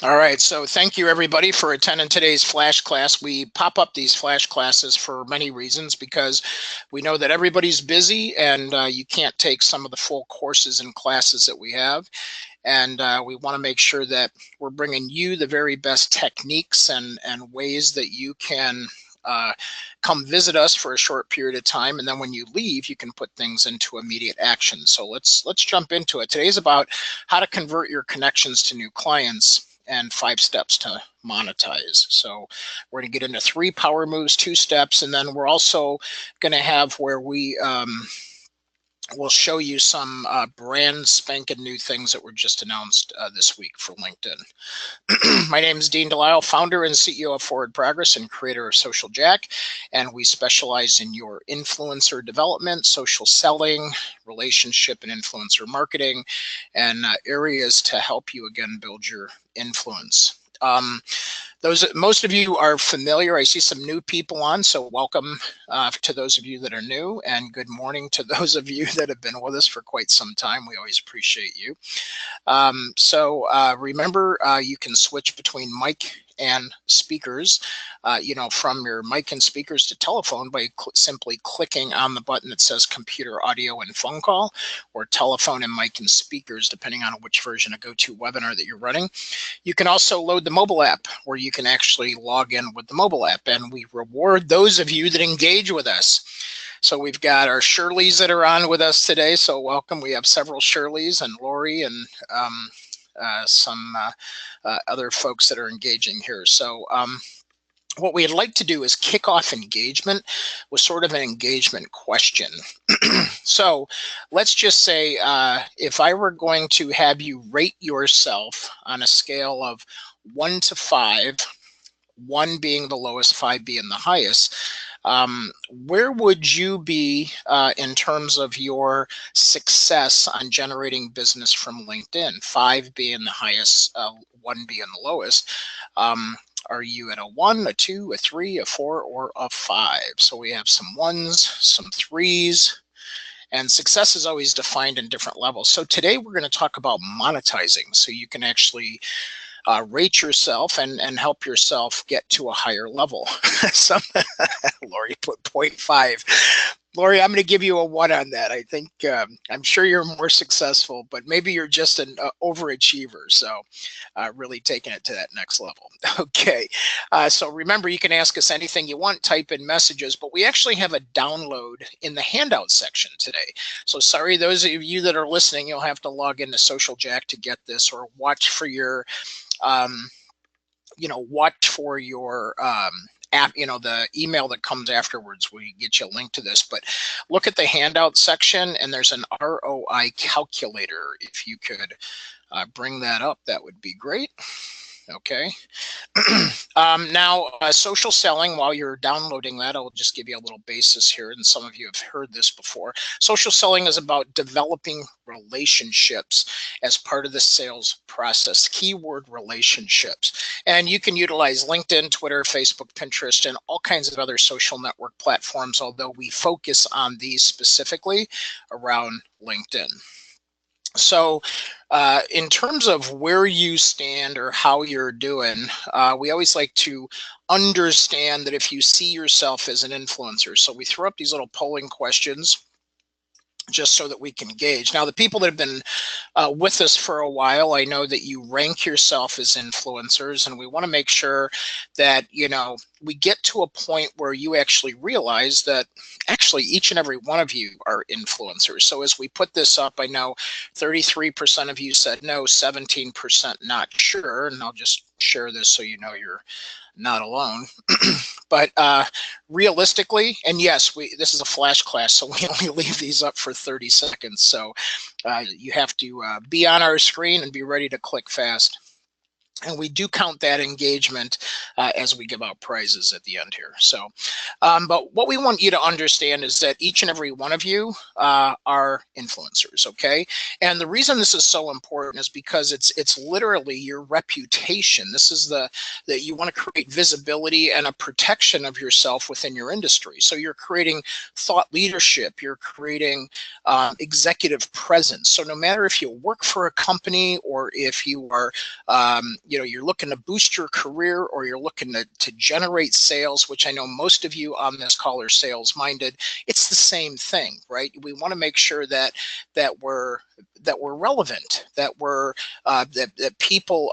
All right, so thank you everybody for attending today's flash class. We pop up these flash classes for many reasons because we know that everybody's busy and you can't take some of the full courses and classes that we have. And we want to make sure that we're bringing you the very best techniques and ways that you can uh, come visit us for a short period of time, and then when you leave, you can put things into immediate action. So let's jump into it. Today's about how to convert your connections to new clients and 5 steps to monetize. So we're going to get into 3 power moves, 2 steps, and then we're also going to have where we'll show you some brand spanking new things that were just announced this week for LinkedIn. My name is Dean Delisle, founder and CEO of Forward Progress and creator of Social Jack, and we specialize in your influencer development, social selling, relationship and influencer marketing, and areas to help you again build your influence. Most of you are familiar. I see some new people on, so welcome to those of you that are new, and good morning to those of you that have been with us for quite some time. We always appreciate you. Remember, you can switch between mic and speakers, from your mic and speakers to telephone by simply clicking on the button that says computer audio and phone call, or telephone and mic and speakers, depending on which version of GoToWebinar that you're running. You can also load the mobile app where you can actually log in with the mobile app, and we reward those of you that engage with us. So we've got our Shirleys that are on with us today, so welcome. We have several Shirleys and Lori and some other folks that are engaging here. So what we'd like to do is kick off engagement with sort of an engagement question. So let's just say if I were going to have you rate yourself on a scale of 1 to 5, 1 being the lowest, 5 being the highest, where would you be in terms of your success on generating business from LinkedIn? 5 being the highest, 1 being the lowest. Are you at a 1, a 2, a 3, a 4, or a 5? So we have some 1s, some 3s, and success is always defined in different levels. So today we're going to talk about monetizing, so you can actually rate yourself and help yourself get to a higher level. Lori put 0.5. Lori, I'm going to give you a 1 on that. I think I'm sure you're more successful, but maybe you're just an overachiever. So really taking it to that next level. Okay. So remember, you can ask us anything you want, type in messages, but we actually have a download in the handout section today. So sorry, those of you that are listening, you'll have to log into Social Jack to get this, or watch for your watch for your app, the email that comes afterwards. We get you a link to this, but look at the handout section and there's an ROI calculator. If you could bring that up, that would be great. Okay. Now, social selling, while you're downloading that, I'll just give you a little basis here, and some of you have heard this before. Social selling is about developing relationships as part of the sales process, keyword relationships. And you can utilize LinkedIn, Twitter, Facebook, Pinterest, and all kinds of other social network platforms, although we focus on these specifically around LinkedIn. So in terms of where you stand or how you're doing, we always like to understand that if you see yourself as an influencer. So we throw up these little polling questions just so that we can gauge. Now, the people that have been with us for a while, I know that you rank yourself as influencers, and we want to make sure that, we get to a point where you actually realize that actually each and every one of you are influencers. So as we put this up, I know 33% of you said no, 17% not sure, and I'll just share this so you know you're not alone. But realistically, and yes, this is a flash class, so we only leave these up for 30 seconds. So you have to be on our screen and be ready to click fast. And we do count that engagement as we give out prizes at the end here. So, but what we want you to understand is that each and every one of you are influencers, okay? And the reason this is so important is because it's literally your reputation. This is that you want to create visibility and a protection of yourself within your industry. So you're creating thought leadership, you're creating executive presence. So no matter if you work for a company or if you are you're looking to boost your career or you're looking to generate sales, which I know most of you on this call are sales minded, it's the same thing, right? We want to make sure that we're relevant, that we're that people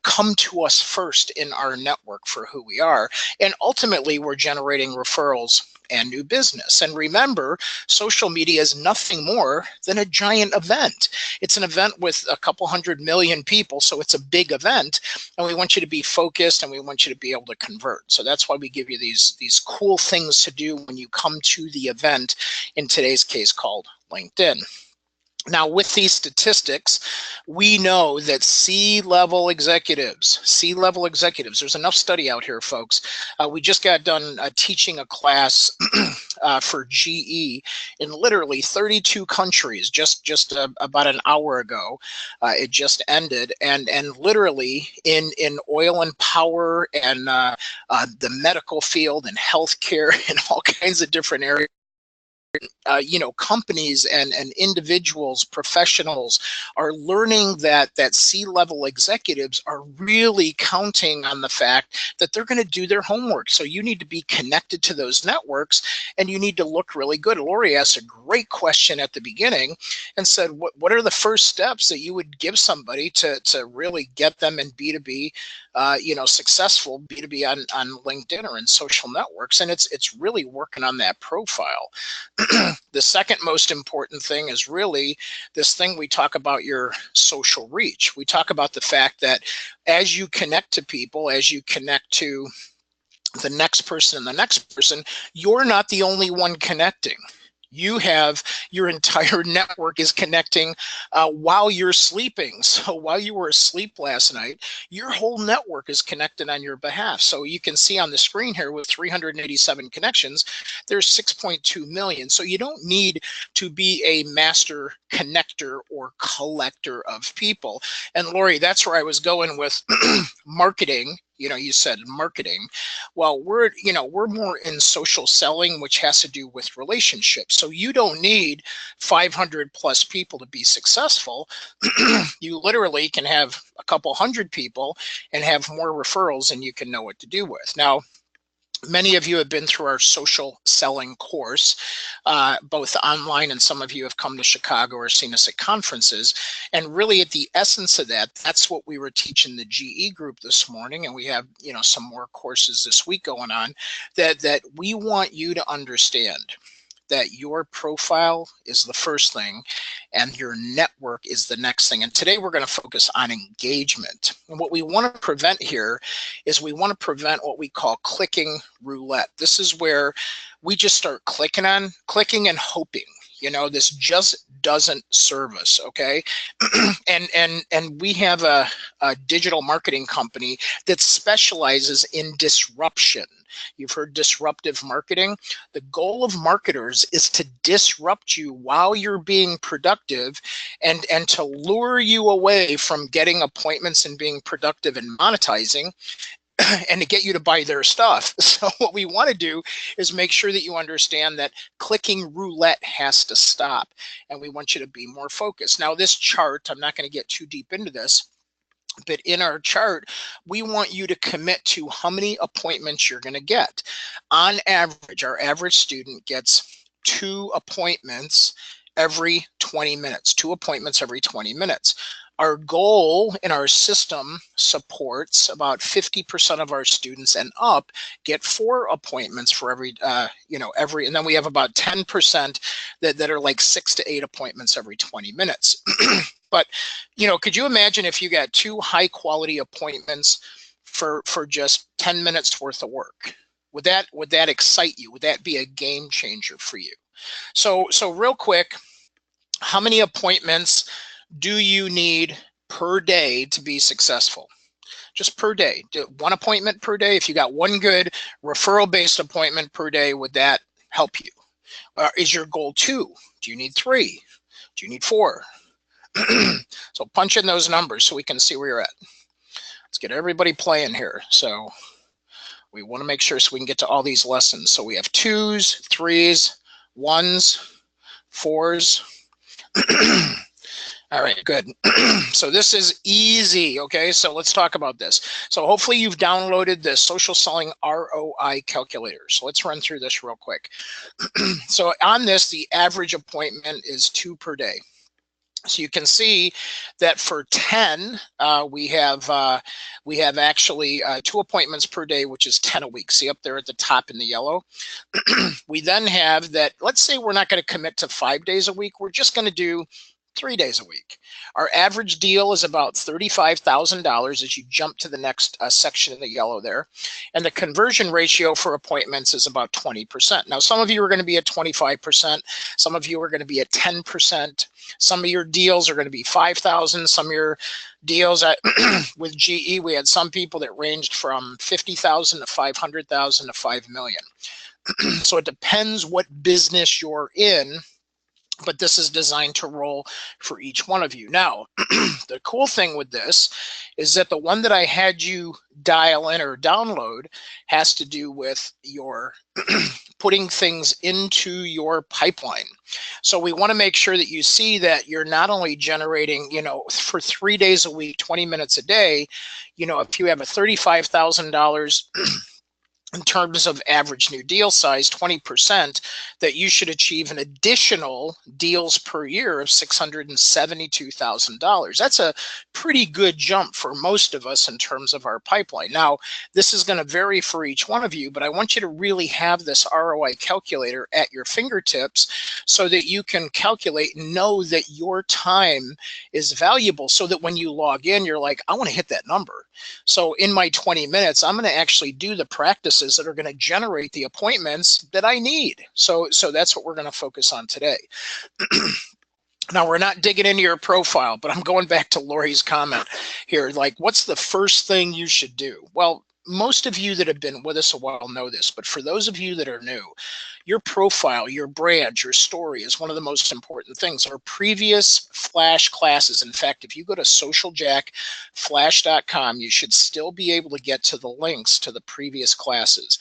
come to us first in our network for who we are, and ultimately we're generating referrals and new business. And remember, social media is nothing more than a giant event. It's an event with a couple 100 million people, so it's a big event, and we want you to be focused and we want you to be able to convert. So that's why we give you these cool things to do when you come to the event, in today's case called LinkedIn. Now, with these statistics, we know that C-level executives, there's enough study out here, folks. We just got done teaching a class for GE in literally 32 countries just about an hour ago. It just ended, and literally in oil and power and the medical field and healthcare and all kinds of different areas. Companies and individuals, professionals are learning that C-level executives are really counting on the fact that they're going to do their homework. So you need to be connected to those networks and you need to look really good. Lori asked a great question at the beginning and said, what are the first steps that you would give somebody to really get them in B2B, successful B2B on LinkedIn or in social networks? And it's really working on that profile. The second most important thing is really this thing we talk about, your social reach. We talk about the fact that as you connect to people, as you connect to the next person and the next person, you're not the only one connecting. You have your entire network is connecting while you're sleeping. So while you were asleep last night, your whole network is connected on your behalf. So you can see on the screen here with 387 connections, there's 6.2 million. So you don't need to be a master connector or collector of people. And Lori, that's where I was going with marketing. You said marketing. Well, we're more in social selling, which has to do with relationships. So you don't need 500 plus people to be successful. You literally can have a couple hundred people and have more referrals than you can know what to do with. Now, many of you have been through our social selling course, both online, and some of you have come to Chicago or seen us at conferences. And really at the essence of that, that's what we were teaching the GE group this morning. And we have, some more courses this week going on, that we want you to understand that your profile is the first thing and your network is the next thing. And today we're going to focus on engagement. And what we want to prevent here is we want to prevent what we call clicking roulette. This is where we just start clicking and hoping. This just doesn't serve us, okay? and we have a digital marketing company that specializes in disruption. You've heard disruptive marketing. The goal of marketers is to disrupt you while you're being productive and to lure you away from getting appointments and being productive and monetizing, and to get you to buy their stuff. So what we want to do is make sure that you understand that clicking roulette has to stop, and we want you to be more focused. Now, this chart, I'm not going to get too deep into this, but in our chart, we want you to commit to how many appointments you're going to get. On average, our average student gets 2 appointments every 20 minutes, 2 appointments every 20 minutes. Our goal in our system supports about 50% of our students and up get 4 appointments for every, and then we have about 10% that are like 6 to 8 appointments every 20 minutes. But, could you imagine if you got 2 high quality appointments for just 10 minutes worth of work? Would that excite you? Would that be a game changer for you? So real quick, how many appointments do you need per day to be successful? just per day. Do 1 appointment per day. If you got 1 good referral-based appointment per day, would that help you? Is your goal 2? Do you need 3? Do you need 4? So punch in those numbers so we can see where you're at. Let's get everybody playing here. So we want to make sure so we can get to all these lessons. So we have 2s, 3s, 1s, 4s. All right, good. So this is easy, okay? So let's talk about this. So hopefully you've downloaded the social selling ROI calculator. So let's run through this real quick. So on this, the average appointment is 2 per day. So you can see that for 10, we have actually 2 appointments per day, which is 10 a week. See up there at the top in the yellow. We then have that, let's say we're not going to commit to 5 days a week. We're just going to do 3 days a week. Our average deal is about $35,000 as you jump to the next section in the yellow there. And the conversion ratio for appointments is about 20%. Now, some of you are going to be at 25%. Some of you are going to be at 10%. Some of your deals are going to be 5,000. Some of your deals at with GE, we had some people that ranged from 50,000 to 500,000 to 5 million. So it depends what business you're in, but this is designed to roll for each one of you. Now, the cool thing with this is that the one that I had you dial in or download has to do with your putting things into your pipeline. So we want to make sure that you see that you're not only generating, for 3 days a week, 20 minutes a day, if you have a $35,000 in terms of average new deal size, 20%, that you should achieve an additional deals per year of $672,000. That's a pretty good jump for most of us in terms of our pipeline. Now, this is going to vary for each one of you, but I want you to really have this ROI calculator at your fingertips so that you can calculate and know that your time is valuable, so that when you log in, you're like, I want to hit that number. So in my 20 minutes, I'm going to actually do the practices that are going to generate the appointments that I need. So that's what we're going to focus on today. Now, we're not digging into your profile, but I'm going back to Lori's comment here. Like, what's the first thing you should do? Well, most of you that have been with us a while know this, but for those of you that are new, your profile, your brand, your story is one of the most important things. Our previous Flash classes, in fact, if you go to socialjackflash.com, you should still be able to get to the links to the previous classes.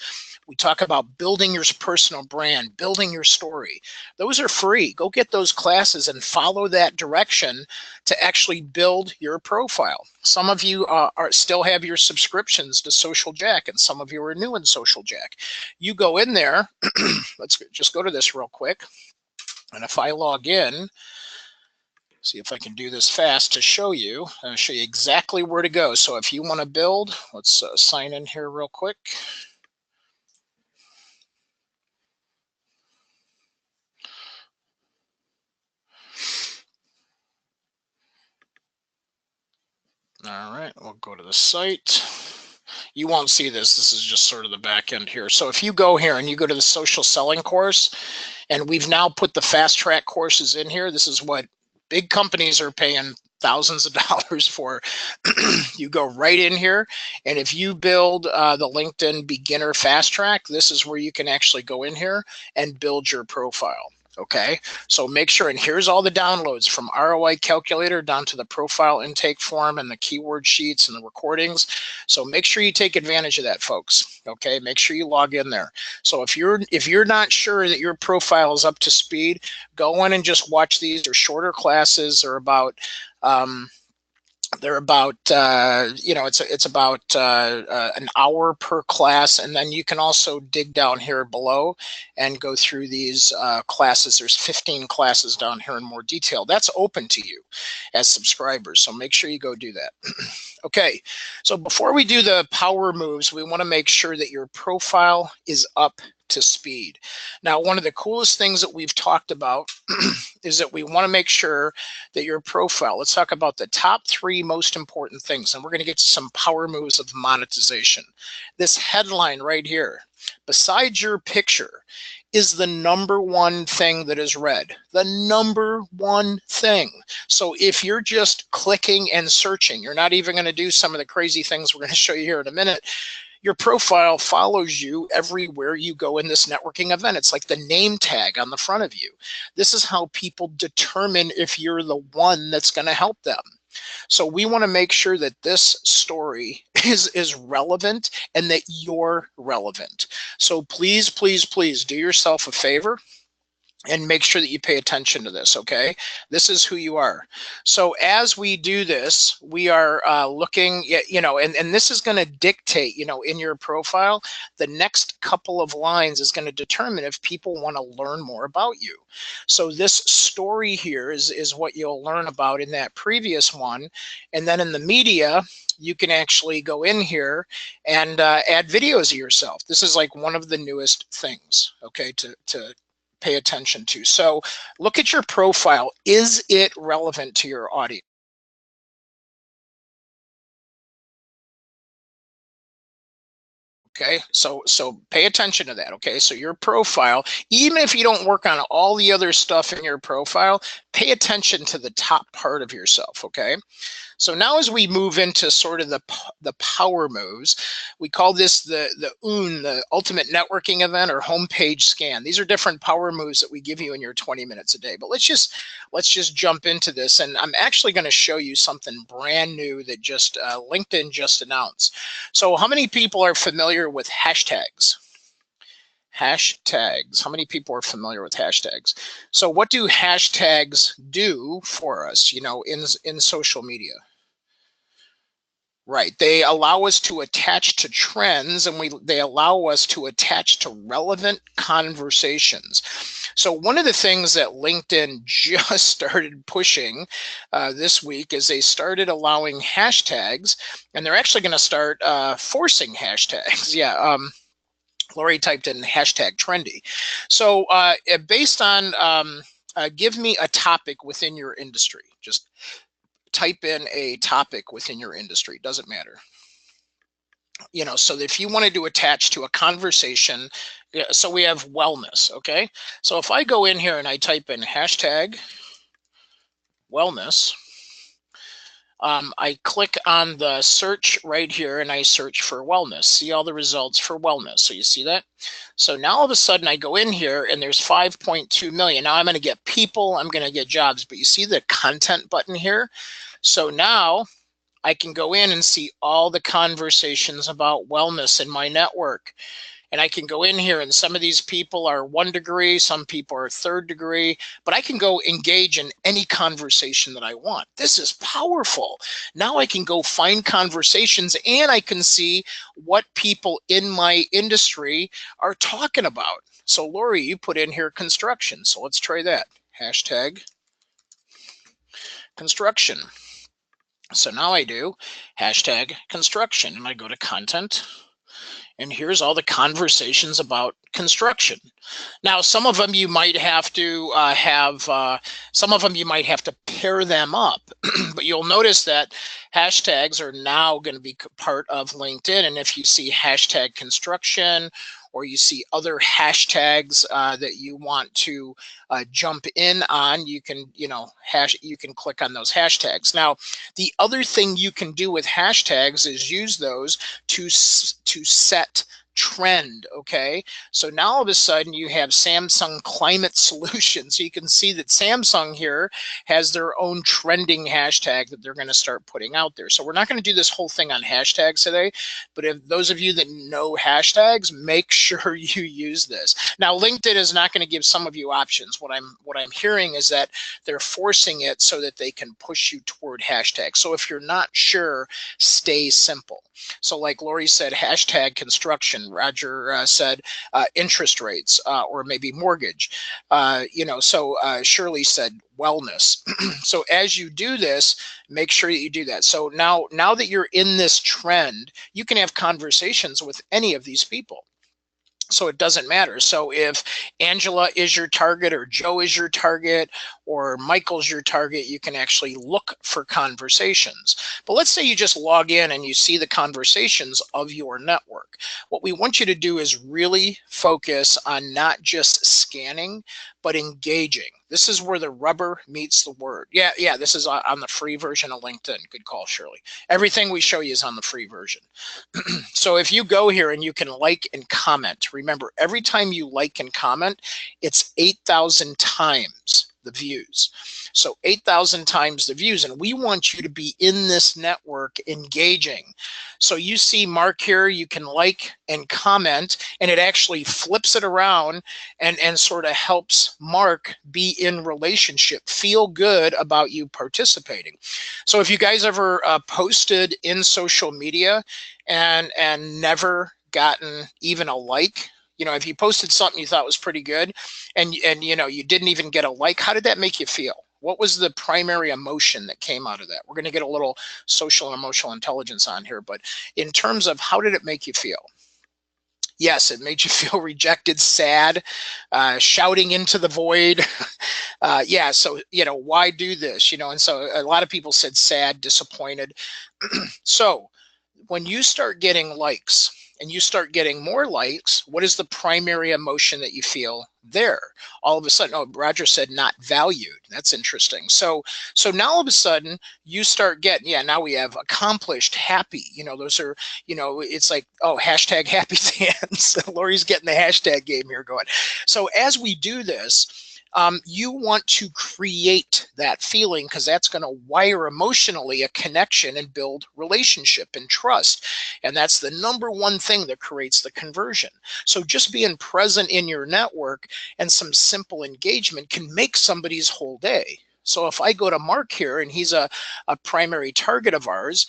We talk about building your personal brand, building your story. Those are free. Go get those classes and follow that direction to actually build your profile. Some of you still have your subscriptions to Social Jack, and some of you are new in Social Jack. You go in there. Let's just go to this real quick. And if I log in, see if I can do this fast to show you. I'll show you exactly where to go. So if you want to build, let's sign in here real quick. All right, we'll go to the site. You won't see this. This is just sort of the back end here. So if you go here and you go to the social selling course, and we've now put the fast track courses in here, this is what big companies are paying thousands of dollars for. You go right in here, and if you build the LinkedIn beginner fast track, this is where you can actually go in here and build your profile. Okay, so make sure, and here's all the downloads from ROI calculator down to the profile intake form and the keyword sheets and the recordings. So make sure you take advantage of that, folks. Okay, make sure you log in there. So if you're not sure that your profile is up to speed, go in and just watch these. They're shorter classes. They're about it's about an hour per class, and then you can also dig down here below and go through these classes. There's 15 classes down here in more detail. That's open to you as subscribers, so make sure you go do that. Okay, so before we do the power moves, we want to make sure that your profile is up to speed. Now, one of the coolest things that we've talked about is that we want to make sure that your profile, let's talk about the top 3 most important things, and we're going to get to some power moves of monetization. This headline right here, besides your picture, is the #1 thing that is read. The #1 thing. So if you're just clicking and searching, you're not even going to do some of the crazy things we're going to show you here in a minute. Your profile follows you everywhere you go in this networking event. It's like the name tag on the front of you. This is how people determine if you're the one that's going to help them. So we want to make sure that this story is relevant and that you're relevant. So please, please, please do yourself a favor and make sure that you pay attention to this, okay? This is who you are. So as we do this, we are looking at, and this is going to dictate, in your profile, the next couple of lines is going to determine if people want to learn more about you. So this story here is what you'll learn about in that previous one. And then in the media, you can actually go in here and add videos of yourself. This is like one of the newest things, okay, to pay attention to. So look at your profile. Is it relevant to your audience? Okay, so pay attention to that. Okay, so your profile, even if you don't work on all the other stuff in your profile, pay attention to the top part of yourself. Okay, so now as we move into sort of the power moves, we call this the ultimate networking event or homepage scan. These are different power moves that we give you in your 20 minutes a day. But let's just jump into this, and I'm actually going to show you something brand new that just LinkedIn just announced. So how many people are familiar with hashtags? Hashtags. How many people are familiar with hashtags? So what do hashtags do for us, in social media? Right. They allow us to attach to trends, and they allow us to attach to relevant conversations. So one of the things that LinkedIn just started pushing this week is they started allowing hashtags, and they're actually going to start forcing hashtags. Yeah. Lori typed in hashtag trendy. So based on give me a topic within your industry. Just type in a topic within your industry. Doesn't matter. So if you wanted to attach to a conversation, so we have wellness. Okay. So if I go in here and I type in hashtag wellness, I click on the search right here and I search for wellness. See all the results for wellness. So you see that? So now all of a sudden I go in here and there's 5.2 million. Now I'm going to get people, I'm going to get jobs, but you see the content button here? So now I can go in and see all the conversations about wellness in my network. And I can go in here and some of these people are 1 degree, some people are 3rd degree, but I can go engage in any conversation that I want. This is powerful. Now I can go find conversations and I can see what people in my industry are talking about. So Lori, you put in here construction. So let's try that. Hashtag construction. So now I do hashtag construction and I go to content. And here's all the conversations about construction. Now, some of them you might have to some of them you might have to pair them up, but you'll notice that hashtags are now going to be part of LinkedIn. And if you see hashtag construction, or you see other hashtags that you want to jump in on, you can, you can click on those hashtags. Now, the other thing you can do with hashtags is use those to set trend. Okay, so now all of a sudden you have Samsung climate solution. So you can see that Samsung here has their own trending hashtag that they're going to start putting out there. So we're not going to do this whole thing on hashtags today, but if those of you that know hashtags, make sure you use this. Now LinkedIn is not going to give some of you options. What I'm hearing is that they're forcing it so that they can push you toward hashtags. So if you're not sure, stay simple. So like Lori said, hashtag construction. Roger said interest rates or maybe mortgage. So Shirley said wellness. So as you do this, make sure that you do that. So now that you're in this trend, you can have conversations with any of these people. So it doesn't matter. So if Angela is your target, or Joe is your target, or Michael's your target, you can actually look for conversations. But let's say you just log in and you see the conversations of your network. What we want you to do is really focus on not just scanning, but engaging. This is where the rubber meets the word. Yeah, this is on the free version of LinkedIn. Good call, Shirley. Everything we show you is on the free version. So if you go here and you can like and comment, remember, every time you like and comment, it's 8,000 times the views. So 8,000 times the views, and we want you to be in this network engaging. So you see Mark here, you can like and comment, and it actually flips it around and sort of helps Mark be in relationship, feel good about you participating. So if you guys ever posted in social media and never gotten even a like, if you posted something you thought was pretty good and you didn't even get a like, how did that make you feel? What was the primary emotion that came out of that? We're going to get a little social and emotional intelligence on here, but in terms of how did it make you feel? Yes, it made you feel rejected, sad, shouting into the void. Yeah, so why do this? And so a lot of people said sad, disappointed. So when you start getting likes and you start getting more likes, what is the primary emotion that you feel there? All of a sudden, oh, Roger said not valued. That's interesting. So now all of a sudden you start getting, now we have accomplished, happy. Those are, it's like, oh, hashtag happy fans. Lori's getting the hashtag game here going. So as we do this, you want to create that feeling, because that's going to wire emotionally a connection and build relationship and trust. And that's the number one thing that creates the conversion. So just being present in your network and some simple engagement can make somebody's whole day. So if I go to Mark here and he's a primary target of ours,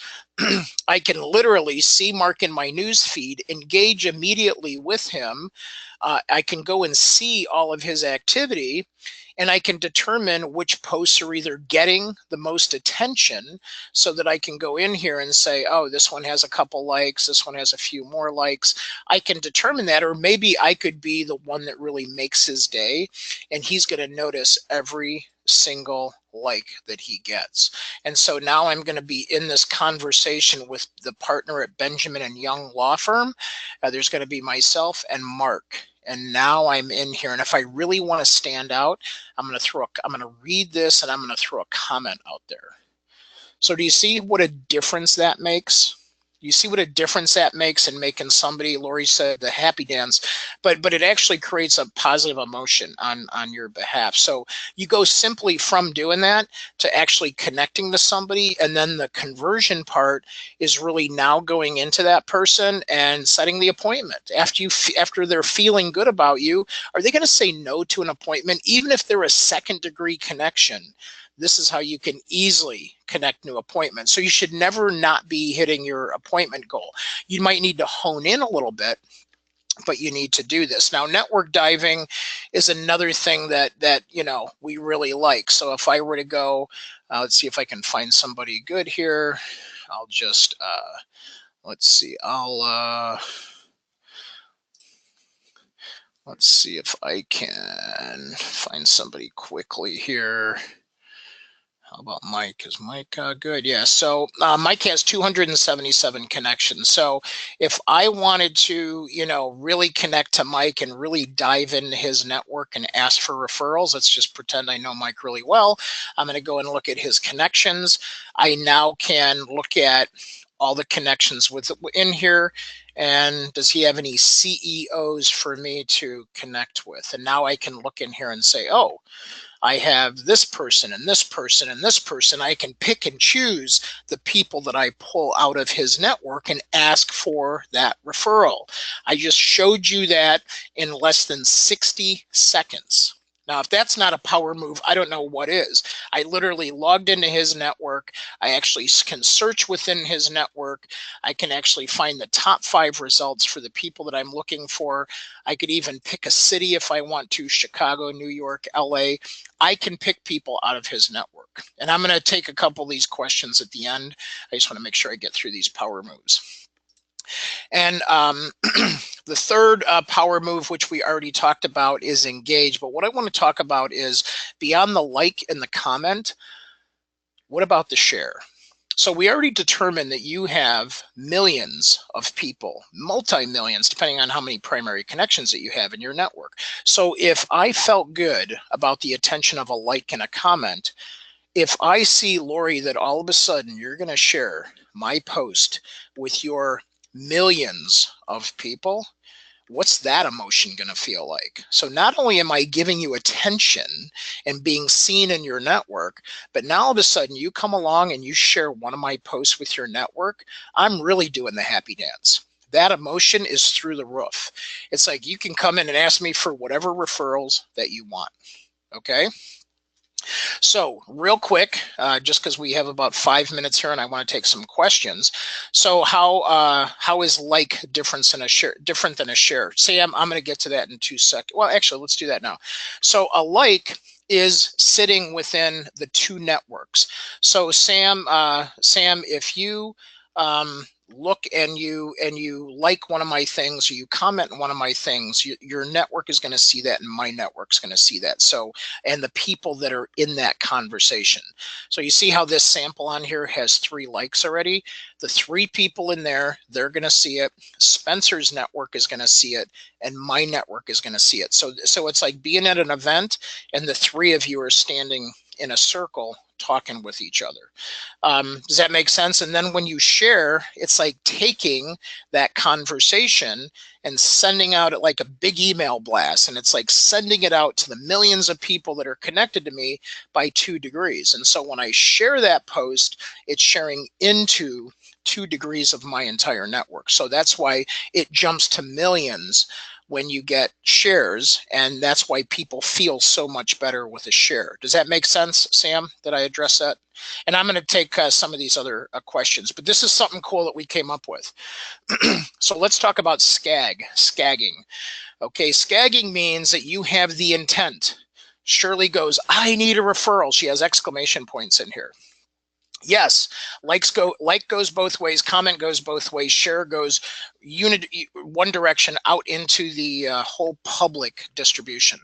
I can literally see Mark in my news feed, engage immediately with him. I can go and see all of his activity, and I can determine which posts are either getting the most attention, so that I can go in here and say, oh, this one has a couple likes, this one has a few more likes. I can determine that, or maybe I could be the one that really makes his day, and he's going to notice every single like that he gets. And so now I'm going to be in this conversation with the partner at Benjamin and Young Law Firm. There's going to be myself and Mark. And now I'm in here. And if I really want to stand out, I'm going to read this and I'm going to throw a comment out there. So do you see what a difference that makes? You see what a difference that makes in making somebody, Lori said, the happy dance, but it actually creates a positive emotion on your behalf. So you go simply from doing that to actually connecting to somebody, and then the conversion part is really now going into that person and setting the appointment. After they're feeling good about you, are they going to say no to an appointment, even if they're a second-degree connection? This is how you can easily connect new appointments. So you should never not be hitting your appointment goal. You might need to hone in a little bit, but you need to do this. Now, network diving is another thing that we really like. So if I were to go, let's see if I can find somebody good here. I'll just, let's see, let's see if I can find somebody quickly here. How about Mike? Is Mike good? Yeah, so Mike has 277 connections. So if I wanted to, really connect to Mike and really dive into his network and ask for referrals, let's just pretend I know Mike really well. I'm going to go and look at his connections. I now can look at all the connections in here. And does he have any CEOs for me to connect with? And now I can look in here and say, oh, I have this person and this person and this person. I can pick and choose the people that I pull out of his network and ask for that referral. I just showed you that in less than 60 seconds. Now, if that's not a power move, I don't know what is. I literally logged into his network. I actually can search within his network. I can actually find the top 5 results for the people that I'm looking for. I could even pick a city if I want to: Chicago, New York, LA. I can pick people out of his network. And I'm going to take a couple of these questions at the end. I just want to make sure I get through these power moves. And the third power move, which we already talked about, is engage. But what I want to talk about is beyond the like and the comment, what about the share? So we already determined that you have millions of people, multi-millions, depending on how many primary connections that you have in your network. So if I felt good about the attention of a like and a comment, if I see, Lori, that all of a sudden you're going to share my post with your millions of people, what's that emotion going to feel like? So not only am I giving you attention and being seen in your network, but now all of a sudden you come along and you share one of my posts with your network, I'm really doing the happy dance. That emotion is through the roof. It's like you can come in and ask me for whatever referrals that you want. Okay. So real quick, just because we have about 5 minutes here and I want to take some questions. So how is like different than a share? Sam, I'm going to get to that in 2 seconds. Well, actually, let's do that now. So a like is sitting within the two networks. So Sam, if you look and you like one of my things, or you comment on one of my things, your network is going to see that and my network's going to see that. So, and the people that are in that conversation. So you see how this sample on here has 3 likes already. The 3 people in there, they're going to see it. Spencer's network is going to see it, and my network is going to see it. So it's like being at an event and the 3 of you are standing in a circle talking with each other. Does that make sense? And then when you share, it's like taking that conversation and sending out it like a big email blast. And it's like sending it out to the millions of people that are connected to me by 2 degrees. And so when I share that post, it's sharing into 2 degrees of my entire network. So that's why it jumps to millions when you get shares, and that's why people feel so much better with a share. Does that make sense, Sam? Did I address that? And I'm going to take some of these other questions, but this is something cool that we came up with. So let's talk about scagging. Okay, scagging means that you have the intent. Shirley goes, I need a referral. She has exclamation points in here. Yes, like goes both ways, comment goes both ways, share goes one direction out into the whole public distribution.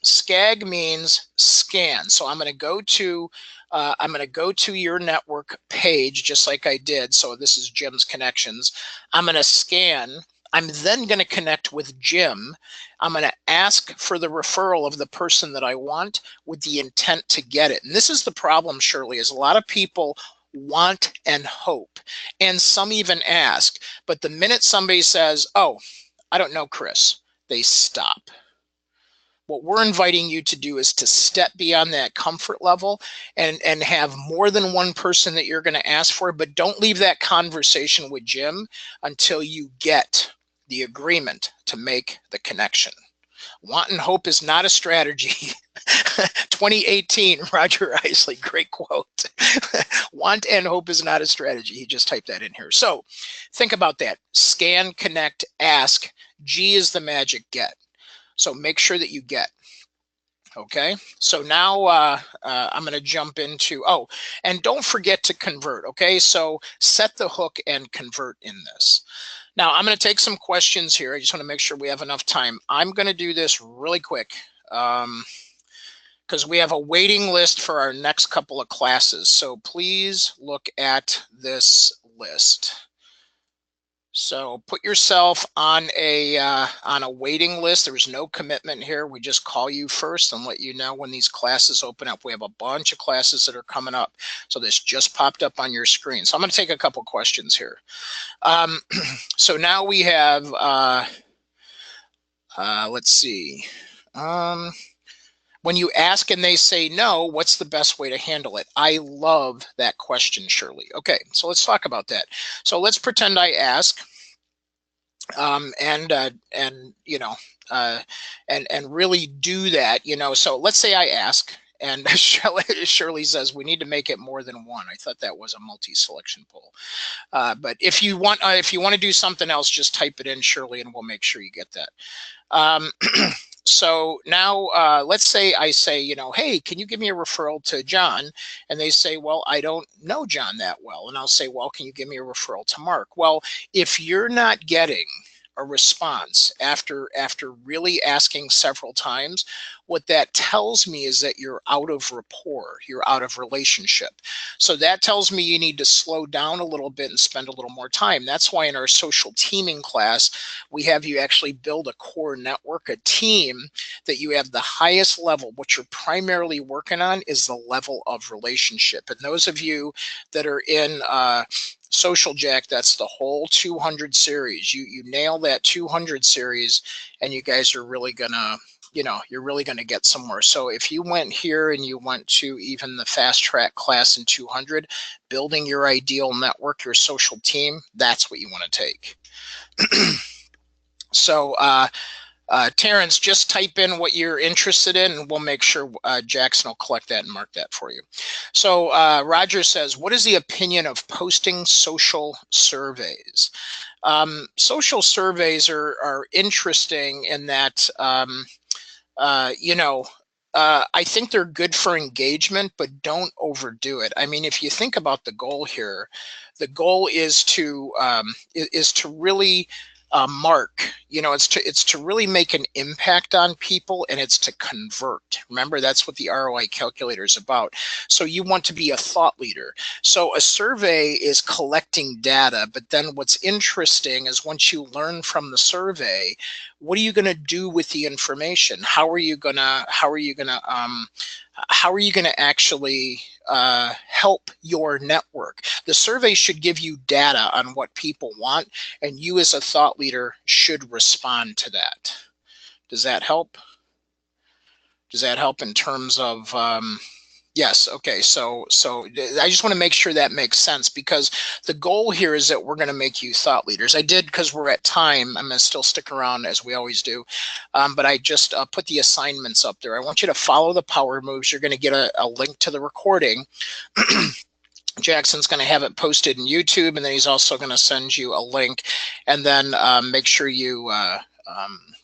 Scag means scan. So I'm going to go to your network page just like I did. So this is Jim's connections. I'm going to scan. I'm then going to connect with Jim. I'm going to ask for the referral of the person that I want with the intent to get it. And this is the problem, Shirley, is a lot of people want and hope, and some even ask. But the minute somebody says, oh, I don't know, Chris, they stop. What we're inviting you to do is to step beyond that comfort level and have more than one person that you're going to ask for, but don't leave that conversation with Jim until you get the agreement to make the connection. Want and hope is not a strategy. 2018, Roger Isley, great quote. Want and hope is not a strategy. He just typed that in here. So think about that. Scan, connect, ask. G is the magic get. So make sure that you get. Okay, so now I'm going to jump into, oh, and don't forget to convert. Okay, so set the hook and convert in this. Now I'm going to take some questions here. I just want to make sure we have enough time. I'm going to do this really quick because we have a waiting list for our next couple of classes. So please look at this list. So put yourself on a waiting list. There's no commitment here. We just call you first and let you know when these classes open up. We have a bunch of classes that are coming up. So this just popped up on your screen. So I'm going to take a couple questions here. So now we have, let's see. When you ask and they say no, what's the best way to handle it? I love that question, Shirley. Okay, so let's talk about that. So let's pretend I ask, and you know, and really do that. You know, so let's say I ask, and Shirley says we need to make it more than one. I thought that was a multi-selection poll. But if you want to do something else, just type it in, Shirley, and we'll make sure you get that. So now let's say I say, you know, hey, can you give me a referral to John? And they say, well, I don't know John that well. And I'll say, well, can you give me a referral to Mark? Well, if you're not getting a response after really asking several times, what that tells me is that you're out of rapport, you're out of relationship. So that tells me you need to slow down a little bit and spend a little more time. That's why in our social teaming class, we have you actually build a core network, a team that you have the highest level. What you're primarily working on is the level of relationship. And those of you that are in Social Jack, that's the whole 200 series. You nail that 200 series, and you guys are really gonna, you know, you're really gonna get somewhere. So if you went here and you went to even the fast track class in 200, building your ideal network, your social team, that's what you want to take. So Terrence, just type in what you're interested in, and we'll make sure Jackson will collect that and mark that for you. So Roger says, what is the opinion of posting social surveys? Social surveys are interesting in that, you know, I think they're good for engagement, but don't overdo it. I mean, if you think about the goal here, the goal is to really mark, you know, it's to really make an impact on people, and it's to convert. Remember, that's what the ROI calculator is about. So you want to be a thought leader. So a survey is collecting data, but then what's interesting is once you learn from the survey, what are you going to do with the information? How are you gonna actually help your network? The survey should give you data on what people want, and you as a thought leader should respond to that. Does that help? Does that help in terms of yes, okay, so I just want to make sure that makes sense, because the goal here is that we're going to make you thought leaders. I did, because we're at time, I'm going to still stick around as we always do, but I just put the assignments up there. I want you to follow the power moves. You're going to get a link to the recording. Jackson's going to have it posted in YouTube, and then he's also going to send you a link, and then make sure you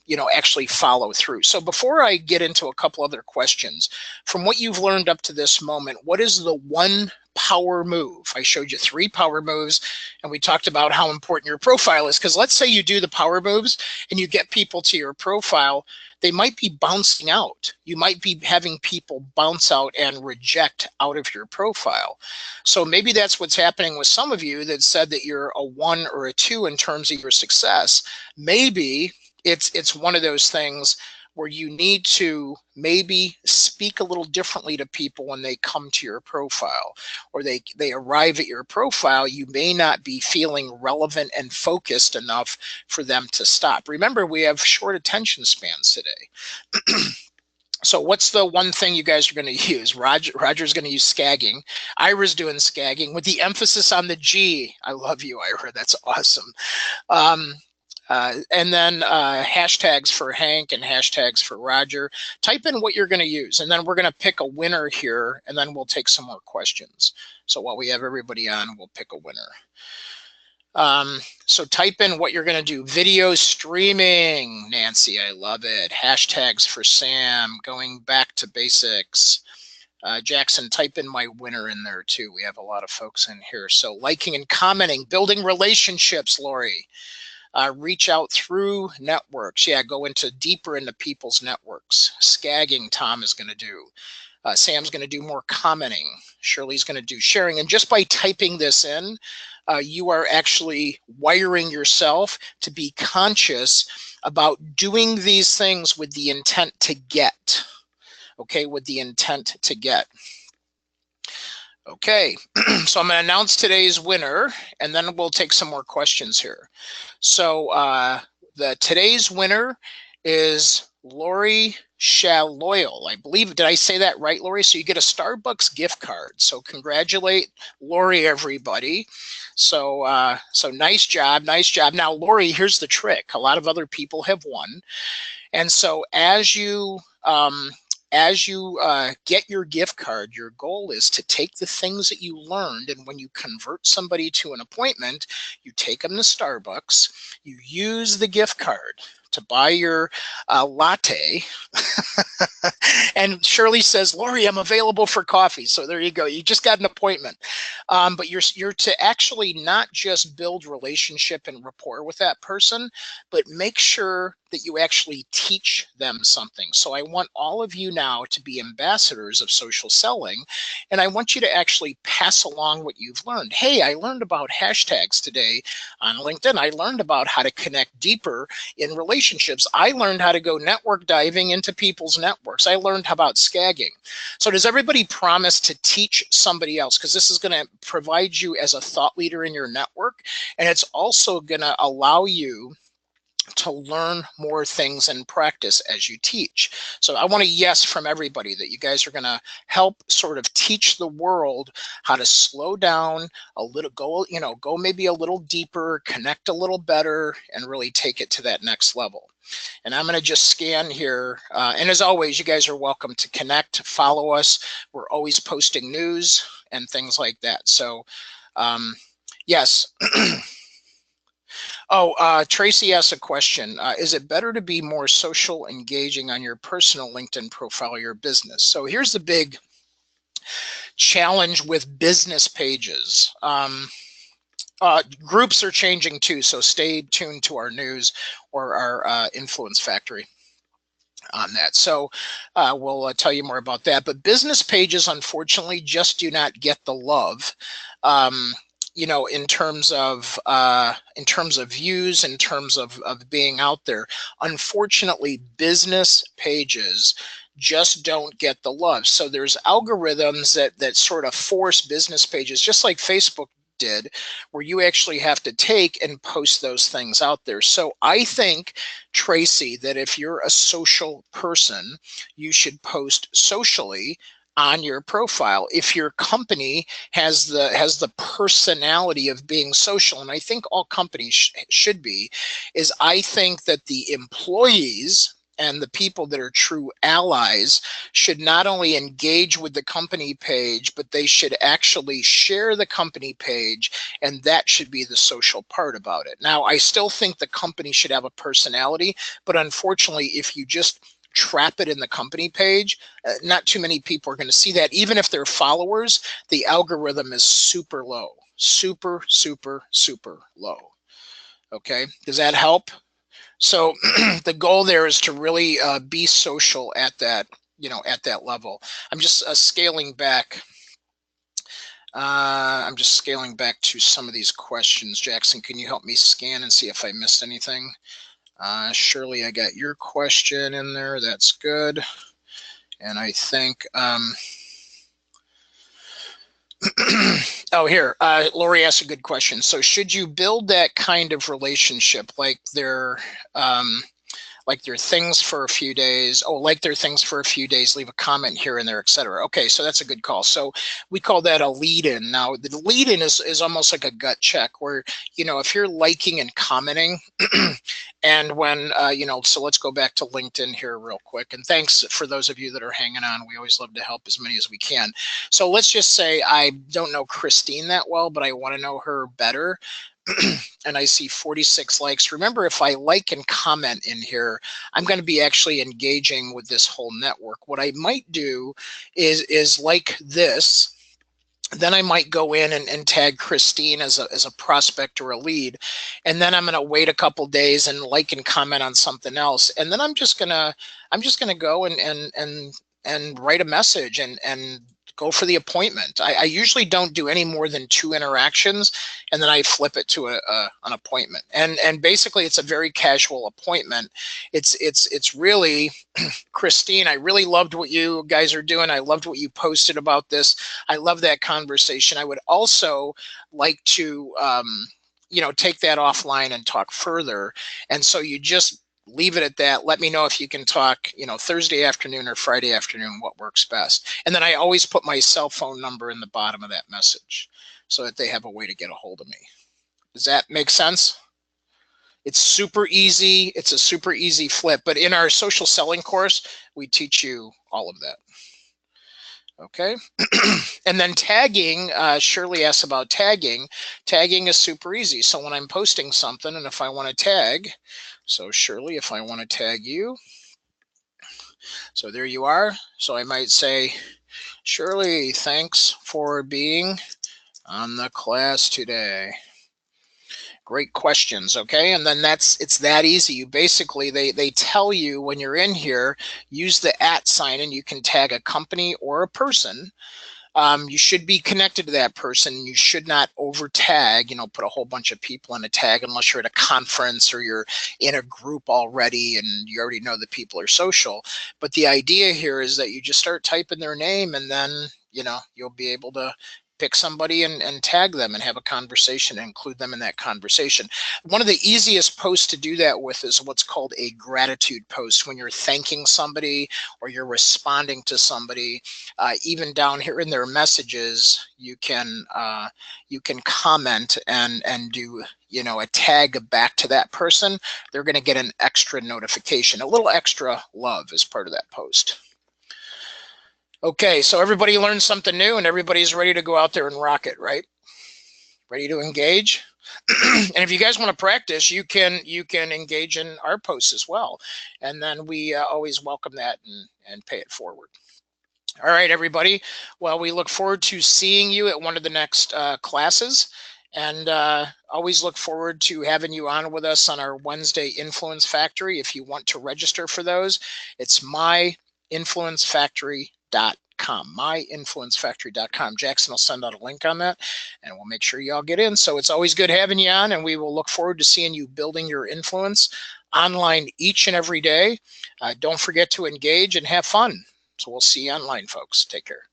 you know, actually follow through. So before I get into a couple other questions, from what you've learned up to this moment, what is the one power move? I showed you 3 power moves, and we talked about how important your profile is, because let's say you do the power moves and you get people to your profile, they might be bouncing out. You might be having people bounce out and reject out of your profile. So maybe that's what's happening with some of you that said that you're a 1 or a 2 in terms of your success. Maybe it's one of those things where you need to maybe speak a little differently to people when they come to your profile, or they arrive at your profile. You may not be feeling relevant and focused enough for them to stop. Remember, we have short attention spans today. So what's the one thing you guys are going to use? Roger's going to use scagging. Ira's doing scagging with the emphasis on the G. I love you, Ira. That's awesome. And then hashtags for Hank and hashtags for Roger. Type in what you're going to use, and then we're going to pick a winner here, and then we'll take some more questions. So while we have everybody on, we'll pick a winner. So type in what you're going to do. Video streaming, Nancy, I love it. Hashtags for Sam, going back to basics. Jackson, type in my winner in there too. We have a lot of folks in here. So liking and commenting, building relationships, Lori. Reach out through networks. Yeah, go deeper into people's networks. Scagging, Tom is going to do. Sam's going to do more commenting. Shirley's going to do sharing. And just by typing this in, you are actually wiring yourself to be conscious about doing these things with the intent to get. Okay, with the intent to get. Okay, so I'm going to announce today's winner, and then we'll take some more questions here. So today's winner is Lori Shaloyal. I believe, did I say that right, Lori? So you get a Starbucks gift card. So congratulate Lori, everybody. So so nice job, nice job. Now, Lori, here's the trick. A lot of other people have won. And so as you get your gift card, your goal is to take the things that you learned, and when you convert somebody to an appointment, you take them to Starbucks, you use the gift card. to buy your latte. And Shirley says, Lori, I'm available for coffee. So there you go. You just got an appointment. But you're to actually not just build relationship and rapport with that person, but make sure that you actually teach them something. So I want all of you now to be ambassadors of social selling, and I want you to actually pass along what you've learned. Hey, I learned about hashtags today on LinkedIn. I learned about how to connect deeper in relationships. I learned how to go network diving into people's networks. I learned about scagging. So does everybody promise to teach somebody else? Because this is going to provide you as a thought leader in your network, and it's also going to allow you to learn more things and practice as you teach. So I want a yes from everybody that you guys are going to help sort of teach the world how to slow down a little, go maybe a little deeper, connect a little better, and really take it to that next level. And I'm going to just scan here. And as always, you guys are welcome to connect, follow us. We're always posting news and things like that. So yes. Oh, Tracy asked a question. Is it better to be more social, engaging on your personal LinkedIn profile or your business? So here's the big challenge with business pages. Groups are changing too, so stay tuned to our news or our Influence Factory on that. So we'll tell you more about that. But business pages, unfortunately, just do not get the love. In terms of views, in terms of being out there. Unfortunately, business pages just don't get the love. So there's algorithms that sort of force business pages, just like Facebook did, where you actually have to take and post those things out there. So I think, Tracy, that if you're a social person, you should post socially on your profile. If your company has the personality of being social, and I think all companies should be, is I think that the employees and the people that are true allies should not only engage with the company page, but they should actually share the company page, and that should be the social part about it. Now, I still think the company should have a personality, but unfortunately, if you just trap it in the company page, not too many people are going to see that. Even if they're followers, the algorithm is super low, super, super, super low. Okay, does that help? So the goal there is to really be social at that, at that level. I'm just scaling back. I'm just scaling back to some of these questions. Jackson, can you help me scan and see if I missed anything? Shirley, I got your question in there. That's good. And I think, oh, here, Lori asked a good question. So should you build that kind of relationship, like they're things for a few days, leave a comment here and there, etc. Okay, so that's a good call. So we call that a lead-in. Now, the lead-in is almost like a gut check where, if you're liking and commenting, and when, so let's go back to LinkedIn here real quick. And thanks for those of you that are hanging on. We always love to help as many as we can. So let's just say I don't know Christine that well, but I want to know her better. And I see 46 likes. Remember, if I like and comment in here, I'm going to be actually engaging with this whole network. What I might do is like this. Then I might go in and tag Christine as a prospect or a lead. And then I'm going to wait a couple days and like and comment on something else. And then I'm just going to go and write a message and go for the appointment. I usually don't do any more than 2 interactions, and then I flip it to an appointment. And basically, it's a very casual appointment. It's really, Christine, I really loved what you guys are doing. I loved what you posted about this. I love that conversation. I would also like to, take that offline and talk further. And so you just leave it at that. Let me know if you can talk, Thursday afternoon or Friday afternoon, what works best. And then I always put my cell phone number in the bottom of that message so that they have a way to get a hold of me. Does that make sense? It's super easy. It's a super easy flip. But in our social selling course, we teach you all of that. Okay. And then tagging, Shirley asks about tagging. Tagging is super easy. So when I'm posting something and if I want to tag, so Shirley, if I want to tag you, so there you are. So I might say, Shirley, thanks for being on the class today. Great questions. Okay. And then it's that easy. You basically, they tell you when you're in here, use the @ sign and you can tag a company or a person. You should be connected to that person. You should not over tag, put a whole bunch of people in a tag unless you're at a conference or you're in a group already and you already know the people are social. But the idea here is that you just start typing their name and then, you'll be able to pick somebody and tag them and have a conversation and include them in that conversation. One of the easiest posts to do that with is what's called a gratitude post. When you're thanking somebody or you're responding to somebody, even down here in their messages, you can comment and do a tag back to that person. They're going to get an extra notification, a little extra love as part of that post. Okay, so everybody learned something new and everybody's ready to go out there and rock it, right? Ready to engage? And if you guys want to practice, you can engage in our posts as well. And then we always welcome that and pay it forward. All right, everybody. Well, we look forward to seeing you at one of the next classes. And always look forward to having you on with us on our Wednesday Influence Factory. If you want to register for those, it's myinfluencefactory.com, myinfluencefactory.com. Jackson will send out a link on that and we'll make sure y'all get in. So it's always good having you on, and we will look forward to seeing you building your influence online each and every day. Don't forget to engage and have fun. So we'll see you online, folks. Take care.